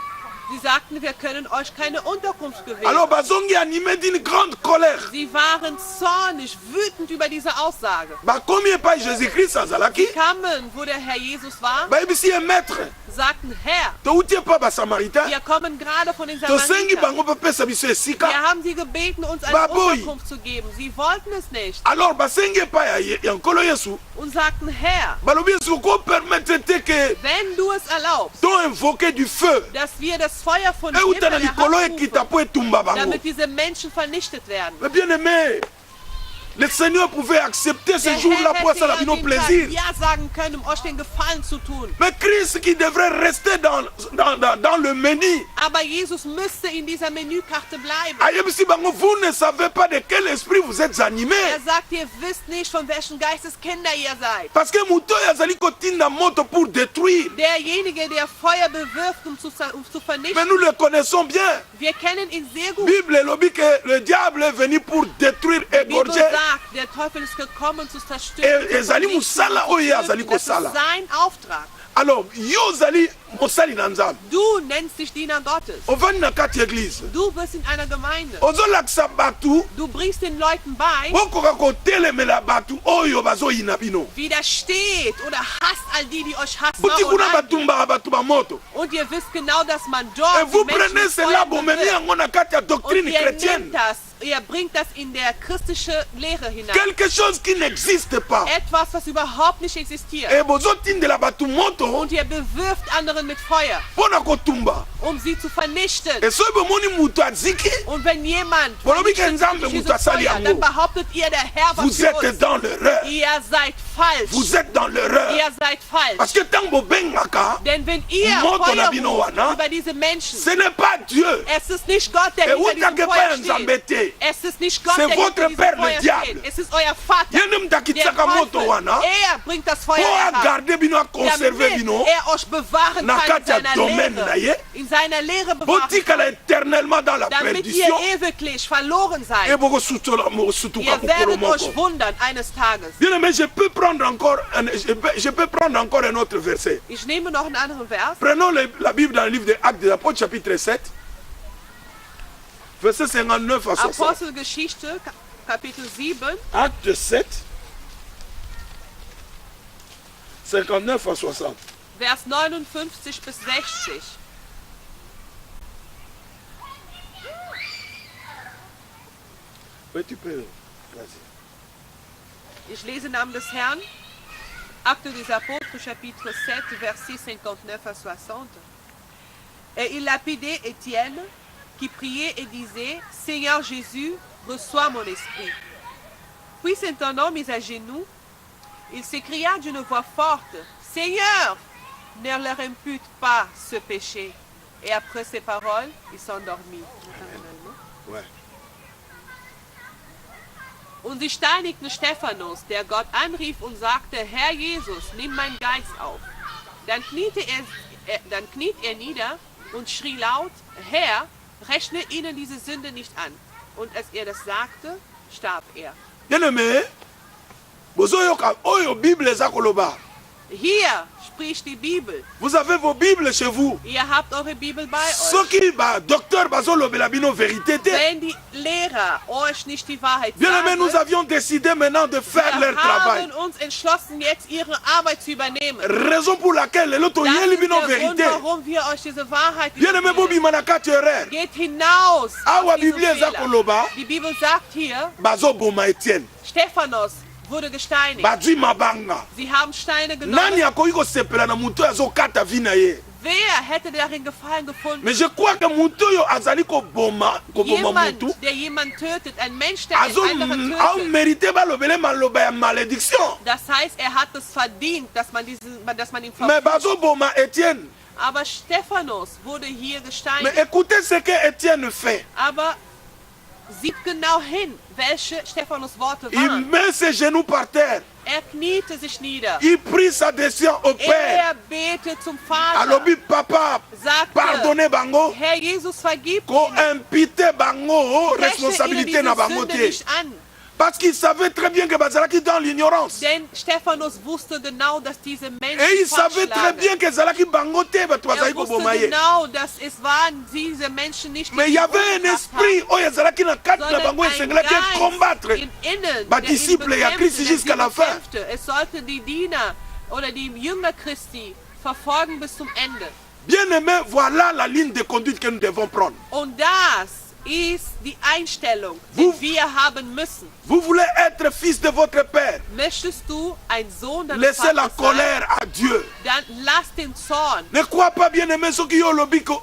sie sagten, wir können euch keine Unterkunft gewähren. Alors bazongi animé d'une grande colère. Sie waren zornig, wütend über diese Aussage. Bakomi epai Jésus-Christ azalaki, Kamen, wo der Herr Jesus war, bayebisi ye maître, sagten, Herr, touti epa basamaritain, wir kommen gerade von den tosengi Samaritern. bango bapesa biso esika. Wir haben sie gebeten, uns eine Baboy. Unterkunft zu geben. Sie wollten es nicht Alors basengi epai ya nkolo Yesu, und sagten, Herr, balobi Yesu ko permettre te que wenn du es erlaubst, to invoquer du feu dass wir das Feuer von euta na Himmel likolo ekita herabrufen, po etumba bango. damit diese Menschen vernichtet werden. Mais bien aimé, le Seigneur pouvait accepter ce Der jour-là Herr pour hätte ça la ja bino an dem Tag plaisir. ja sagen können, um euch den Gefallen zu tun. Mais Christ qui devrait rester dans le menu, Aber Jesus müsste in dieser Menükarte bleiben. ayebisi bango, vous ne savez pas de quel esprit vous êtes animés. Er sagt, ihr wisst nicht, von welchen Geisteskinder ihr seid. Parce que muto yazali kotinda moto pour détruire. Derjenige, der Feuer bewirft, um zu Mais vernichten. nous le connaissons bien. Wir kennen ihn sehr gut. Bible elobi que le diable est venu pour détruire, Die Bibel égorger. sagt, der Teufel ist gekommen zu zerstören. Et ezali zu musala oyo azali vernichten. Das ist kosala. sein Auftrag. Alors, yo ozali mosali na nzambe. Du nennst dich Diener Gottes. Ovandi na kati ya église. Du bist in einer Gemeinde. Ozolakisa bato, Du bringst den Leuten bei, okoka kotelemela bato oyo bazoyina bino. widersteht oder hasst all die, die euch hassen. Buti Oh kuna nein. batumbaka bato bamoto. Und ihr wisst genau, dass man Et dort die vous Menschen prenez mit cela, Feuer bomemi bewirft. yango na kati ya Und doctrine ihr chrétienne. nehmt das, ihr bringt das in der christliche Lehre hinein. Quelque chose qui n'existe pas. Etwas, was überhaupt nicht existiert. Et bozotindela bato moto Und ihr bewirft anderen mit Feuer, mpona kotumba. um sie zu vernichten. Et soki bomoni mutu aziki, Und wenn jemand Bolobi ke vernichtet Nzambe durch mutu dieses asali Feuer, yango. dann behauptet ihr, der Herr war vous für êtes uns. dans l'erreur. Ihr seid falsch. Vous êtes dans l'erreur. Ihr seid Parce falsch. que tant bobengaka, Denn wenn ihr Moto Feuer na bino ruft wana, über diese Menschen, ce n'est pas Dieu. es ist nicht Gott, der Et hinter diesem utake Feuer pa Nzambe steht. te. Es ist nicht Gott, C'est der votre hinter diesem Père, le Feuer diable. steht. Es ist euer Vater, Ye nde der mutakitisaka moto Teufel. wana Er bringt das Feuer po heran, agarde bino, aconserve damit bino, er euch bewahren na kann in kati ya seiner domaine na ye. Lehre. In seiner Lehre bewahren botikala kann, éternellement dans la damit ihr perdition. ewiglich verloren Et seid. bokosutuka Ihr kokolo werdet moko. euch wundern eines Tages. Bien aimé, je peux prendre encore un autre verset. Ich nehme noch einen anderen Vers. Prenons la Bible dans le livre des Actes des Apôtres, chapitre 7, verset 59 à 60. Apostelgeschichte, Kapitel 7, Acte 7, 59 à 60. Vers 59 bis 60. Oui, tu peux. Vas-y. Ich lese im Namen des Herrn. Actes des Apôtres, chapitre 7, versets 59 à 60. Et il lapidait Étienne, qui priait et disait, Seigneur Jésus, reçois mon esprit. Puis s'étonnant mis à genoux, il s'écria d'une voix forte, Seigneur, ne leur impute pas ce péché. Et après ces paroles, il s'endormit. Ouais. Und sie steinigten Stephanus, der Gott anrief und sagte, Herr Jesus, nimm meinen Geist auf. Dann kniet er nieder und schrie laut, Herr, rechne ihnen diese Sünde nicht an. Und als er das sagte, starb er. Bien aimé, bozoyoka oyo Bible eza koloba. Hier spricht die Bibel. Vous avez vos Bibles chez vous. Ihr habt eure Bibel bei euch. Soki ba docteur bazolobela bino vérité te. Wenn die Lehrer euch nicht die Wahrheit Bien aimé, nous sagen, avions décidé maintenant de faire leur wir travail. haben uns entschlossen, jetzt ihre Arbeit zu übernehmen. Raison pour laquelle lelo Das toyeli ist bino der Grund, vérité. warum wir euch diese Wahrheit Bien aimé, überbringen. bobima na kati erreur. Geht hinaus Awa aus diesem Biblia eza Fehler. koloba Die Bibel sagt hier, bazoboma Etienne. Stephanus wurde gesteinigt. Bazwi mabanga. Sie haben Steine Nani genommen. akoki kosepela na mutu oyo azokata vi na ye? Wer hätte darin Gefallen gefunden? Mais je crois que mutu oyo azali koboma Jemand, mutu der jemanden tötet, ein Mensch, der einen anderen tötet. amérité balobele maloba ya malédiction. Das heißt, er hat es verdient, dass man ihm Mais verflucht. bazoboma Etienne. Aber Stephanus wurde hier Mais gesteinigt. écoutez ce que Etienne fait. Aber sieht genau hin, welche Stephanus Worte Il waren. met ses genoux par terre. Er kniete sich nieder. Il prit sa décision au Père. Er betete zum Vater. Alobi papa, Sagte, pardonnez bango. Herr Jesus, vergib Ko ihnen. impite bango Rechne ihnen responsabilité diese na bango Sünde te. nicht an. Parce qu'il savait très bien que bazalaki dans l'ignorance. Denn Stephanus wusste genau, dass diese Menschen Et il falsch savait très lagen. bien que zalaki bango te bato Er bazali wusste kobomaye. genau, dass es waren diese Menschen nicht, die Mais il y avait un umgebracht esprit haben, oyo ezalaki na kati na sondern bango ein esengelaki Geist combattre im Innen, ba der ihn disciple ya bekämpfte, Christ der sie jusqu'à la fin. bekämpfte. Es sollte die Diener oder die Jünger Christi verfolgen bis zum Ende. Bien aimé, voilà la ligne de conduite que nous devons prendre. Und das ist die Einstellung, Vous- die wir haben müssen. Vous voulez être fils de votre Père. Möchtest du ein Sohn deines Laissez la Vaters sein, colère à Dieu. dann lass den Zorn. Ne crois pas, bien aimé, ce qui olobi ko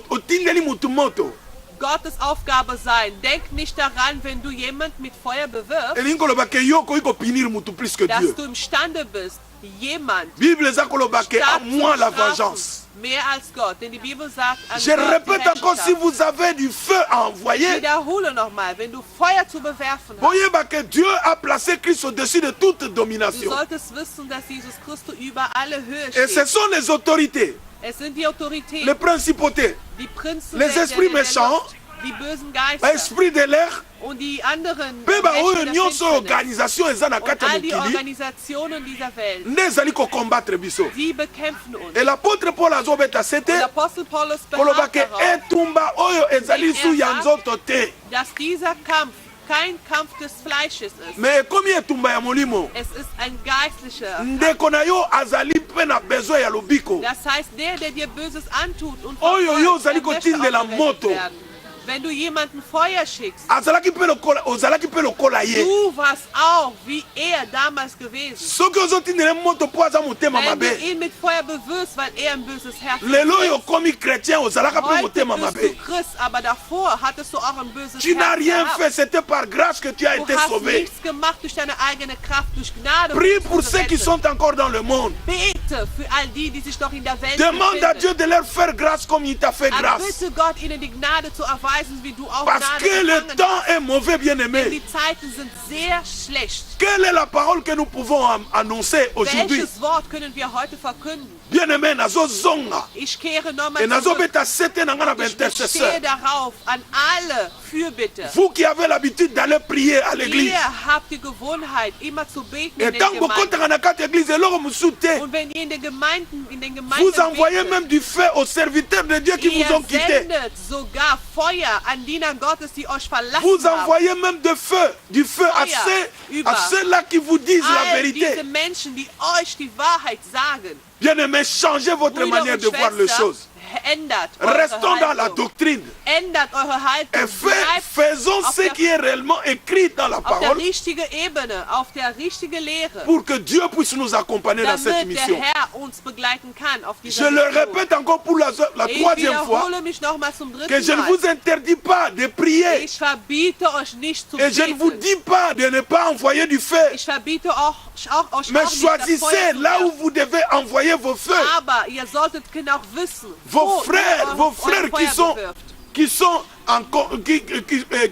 otindeli mutu moto. Gottes Aufgabe sein. Denk nicht daran, wenn du jemand mit Feuer bewirfst, Elingi koloba ke yo koki kopinir mutu plus que dass Dieu. du imstande bist, jemand Bible eza koloba ke à stark moi zu la bestrafen, vengeance. mehr als Gott. Denn die Bibel sagt, an Je Gott die répète encore, si Rechenschaft. vous avez du feu à Ich envoyer, wiederhole nochmal, wenn du Feuer zu bewerfen hast, voyez que Dieu a placé Christ au-dessus de toute du domination. solltest wissen, dass Jesus Christus über alle Höhe Et ce steht. sont les autorités, Es sind die Autoritäten, les principautés, die Prinzen les der esprits der méchants, Luft, die bösen Geister l'esprit de l'air, und die anderen mpe baoyo Mächte der nyonso Finsternis organisation eza na und kati ya all die mokili Organisationen dieser Welt, nde ezali kocombattre biso. die bekämpfen uns. Et l'apôtre Paul azobeta sete Und Apostel Paulus koloba beharrt ke darauf, etumba oyo ezali su ya nzoto te, dass dieser Kampf kein Kampf des Fleisches ist. mais ekomi etumba ya molimo. Es ist ein geistlicher. Ndeko na yo azali mpe na besoin ya lobiko. Das heißt, der dir Böses antut und Oyo, yo, verfolgt, zali der möchte kotindela auch gerettet moto. werden. Wenn du jemanden Feuer schickst, Azalaki mpe lokola, ozalaki mpe lokola ye. du warst auch wie er damals gewesen. Soki ozotindela moto mpo aza motema Wenn du mabe, ihn mit Feuer bewirfst, weil er ein böses Herz lelo oyo hat. okomi chrétien ozalaka mpe Heute motema bist mabe. du Christ, aber davor hattest du auch ein böses Tu n'as Herz rien gehabt. fait, c'était par grâce que tu as Du été hast sauvé. nichts gemacht durch deine eigene Kraft, durch Gnade. Prie wurdest du pour ceux qui gerettet. sont encore dans le monde. Bete für all die, die sich noch in der Welt Demande à befinden. Dieu de leur faire grâce comme il t'a fait Aber grâce. bitte Gott, ihnen die Gnade zu erweisen, wie du auch Parce Gnade que le empfangen temps hast. est mauvais, bien Denn aimé. die Zeiten sind sehr schlecht. Quelle est la parole que nous pouvons annoncer aujourd'hui? Welches Wort können wir heute verkünden? Bien aimé, nazo zonga. Ich kehre nochmal Et nazo zurück. beta sete na nga na Ich bestehe intercesseur. darauf an alle Fürbitte. Vous qui avez l'habitude d'aller prier à l'église. Ihr habt die Gewohnheit, immer zu beten in Et den tant que vous Gemeinden. comptez na kati église, eloko mosusu te. Und wenn ihr in den Gemeinden Vous envoyez betet, même du feu aux serviteurs de Dieu qui ihr vous ont quitté. sendet sogar Feuer an Diener Gottes, die euch verlassen Vous haben. envoyez même du feu à ceux-là qui vous disent la All diese vérité. Menschen, die euch die Wahrheit sagen. Bien aimé, changez votre Brüder manière und de voir les Schwestern, choses. ändert eure Restons dans la Haltung. doctrine. Ändert eure Haltung. Et Bleibt faisons auf ce der- qui est réellement écrit dans la auf der parole richtigen Ebene, auf der richtigen Lehre, pour que Dieu puisse nous accompagner dans cette damit der mission. Herr uns begleiten kann auf Je dieser le Mission. répète encore pour la Ich troisième fois, wiederhole mich nochmal zum que dritten je ne Mal. vous interdis pas de prier. Ich verbiete euch nicht zu Et je ne vous beten. dis pas de ne pas envoyer du feu. Ich verbiete euch auch Mais nicht, das choisissez Feuer zu là où werfen. vous devez envoyer vos feux. Aber ihr solltet genau wissen, Vos wo frères, ihr vos euer frères Feuer bewirft. qui sont encore,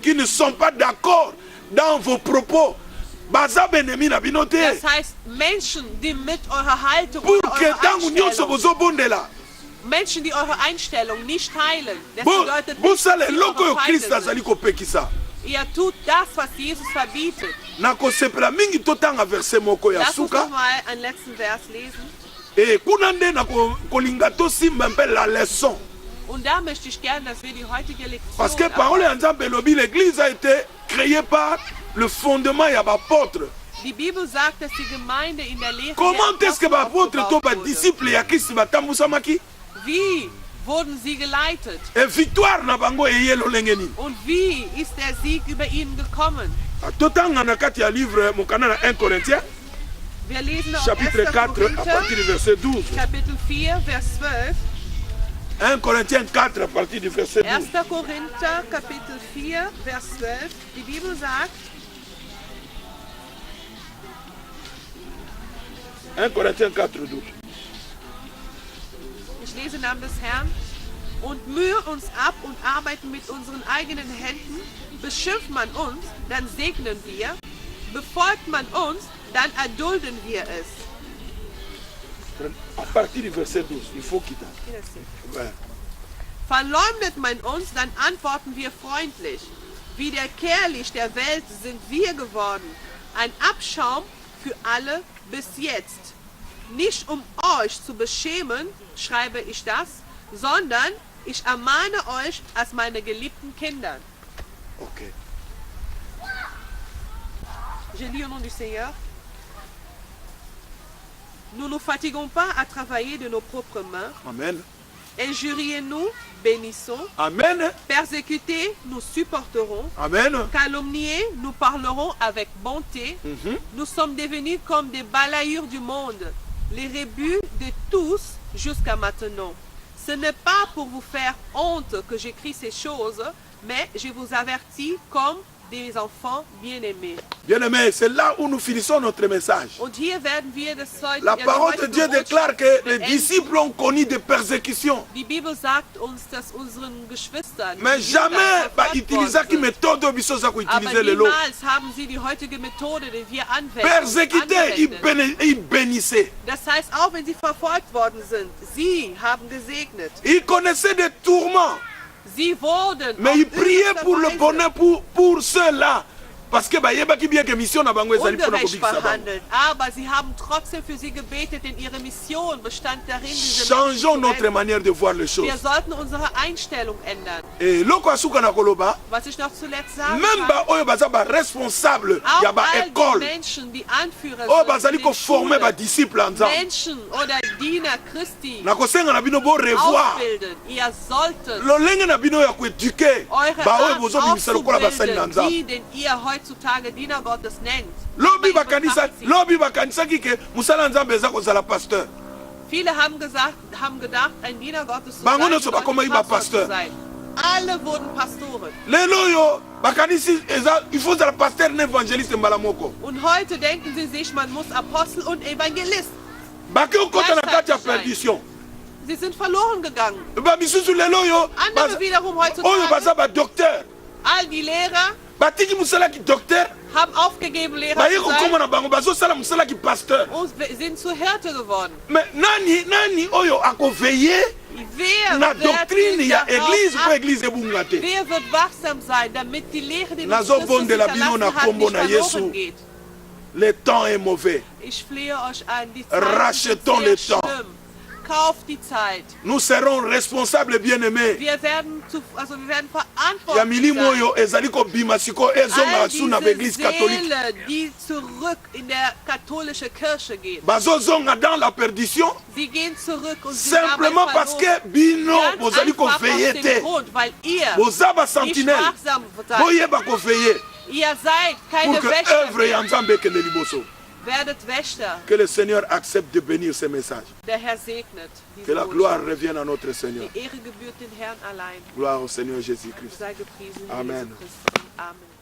qui ne sont pas d'accord dans vos propos. Baza benemi na bino te. Das heißt, Menschen, die mit eurer Haltung Pour oder que eurer tangu nyonso Einstellung, bozobondela. Menschen, die eure Einstellung nicht teilen, das bedeutet nicht, bosala dass sie eloko oyo eure Feinde Kristo azali sind. kopekisa. Ihr tut das, was Jesus verbietet. nakosepela mingi totanga verse moko ya Lass uns noch suka mal einen letzten Vers lesen. e kuna nde nakolinga tosimba mpe la leçon Und da möchte ich gerne, dass wir die heutige parce que Lektion parole ya nzambe elobi l'église a été créée par le fondement ya bapôtre. Die Bibel sagt, dass die Gemeinde in der Lehre Comment der est-ce que Apostel bapôtre to aufgebaut wurde. badisciple ya kristi batambusamaki Wie wurden sie geleitet? e victoire na bango eye lolenge nini? Und wie ist der Sieg über ihnen gekommen? totanga na kati ya livre mokanda na 1 Corinthiens Wir lesen auf chapitre 1. 4 à Korinther, partir du verset 12. Kapitel 4, Vers 12. 1 Corinthiens 4 à partir du verset 12. 1. Korinther, Kapitel 4, Vers 12. Die Bibel sagt, 1 Corinthiens 4, 12. ich lese im Namen des Herrn, und mühe uns ab und arbeiten mit unseren eigenen Händen, beschimpft man uns, dann segnen wir, befolgt man uns, dann erdulden wir es. À partir du verset 12, il faut quitter. Ouais. Verleumdet man uns, dann antworten wir freundlich. Wie der Kehricht der Welt sind wir geworden. Ein Abschaum für alle bis jetzt. Nicht um euch zu beschämen, schreibe ich das, sondern ich ermahne euch als meine geliebten Kinder. Ok. Je lis au nom du Seigneur. Nous ne nous fatiguons pas à travailler de nos propres mains. Amen. Injuriez-nous, bénissons. Amen. Persécutés, nous supporterons. Amen. Calomniés, nous parlerons avec bonté. Nous sommes devenus comme des balayures du monde, les rebuts de tous jusqu'à maintenant. Ce n'est pas pour vous faire honte que j'écris ces choses, mais je vous avertis comme des enfants bien-aimés. Bien-aimés, c'est là où nous finissons notre message. Und hier werden wir das heute, La parole de Dieu déclare que les disciples ont connu des persécutions. Die Bibel sagt uns, dass unseren Geschwistern Mais jamais utiliser qui méthode au biso za ko aber utiliser le lot. niemals haben sie die heutige Methode, die wir Persécutés, anwenden. ils bénissaient. Das heißt, auch wenn sie verfolgt worden sind, sie haben gesegnet. Ils connaissaient des tourments. Sie wurden Mais auf ils priaient übelste pour le Weise bonheur pour ceux-là. Parce que yebaki bien que mission na bango ezali pour ungerecht kobikisa bango. behandelt. Aber sie haben trotzdem für sie gebetet, denn ihre Mission bestand darin, diese Menschen Changeons zu notre retten. manière de voir les choses. Wir sollten unsere Einstellung ändern. Et loko asuka na koloba, Was ich noch zuletzt sagen même kann, ba oyo baza ba responsable ya auch ba all die école. Menschen, die Anführer Oyo sind, bazali in ko den former ba Schulen, disciple en Nzambe. Menschen oder Diener Christi Na kosenga na bino bo revoir. ausbilden. Ihr solltet lolenge na bino ya koeduke eure ba oyo Art bozobimisa lokola basali na auszubilden, Nzambe. die, den ihr heutzutage Diener Gottes nennt. Lobi Aber in Betracht zieht. bakanisaki ke mosala ya Nzambe eza kozala pasteur. Viele haben gedacht, ein Diener Gottes zu Bango sein, nyonso bakoma bedeutet iba Pastor pasteur. zu sein. Alle wurden Pastoren. Lelo oyo bakanisi eza il faut zala pasteur na évangéliste mbala moko. Und heute denken sie sich, man muss Apostel und Evangelist. Bake okota na kati ya perdition. Sie sind verloren gegangen. Bamisusu lelo oyo Andere wiederum oyo heutzutage, baza ba docteur. all die Lehrer Batiki mosalaki docteur. haben aufgegeben, Lehrer Baye zu sein kokoma na bango bazosala mosalaki pasteur. und sind zu Hirte geworden. Mais nani oyo akoveille Wer na wird doctrine ya darauf église po achten? église ebunga te. Wer wird wachsam sein, damit die Lehre, die uns Nazo Christus bondela bino na hinterlassen hat, kombo nicht na Yesu. verloren geht? Le temps est mauvais. Ich flehe euch an, die Zeit Rachetons ist le sehr temps. schlimm. Kauft die Zeit. Nous serons responsables bien-aimés. Wir werden Ya verantwortlich milimo sein. oyo ezali kobima siko ezonga All su na diese église catholique. Seele, die zurück in der katholische Kirche gehen. Bazozonga dans la perdition Sie gehen zurück und sie haben simplement parce que bino Ganz bozali einfach aus koveille dem te. Grund, weil ihr Boza ba nicht sentinelle. wachsam seid. Boyeba koveille Ihr seid pour keine que Wächter œuvre ya mehr. Nzambe ekende liboso. Werdet Wächter. Que le Seigneur accepte de bénir ces messages. Der Herr segnet Que diese la gloire Botschaft. revienne à notre Seigneur. Die Ehre gebührt den Herrn allein. Gloire au Seigneur Jésus-Christ. Sei gepriesen, Amen. Jesus Christus. Amen.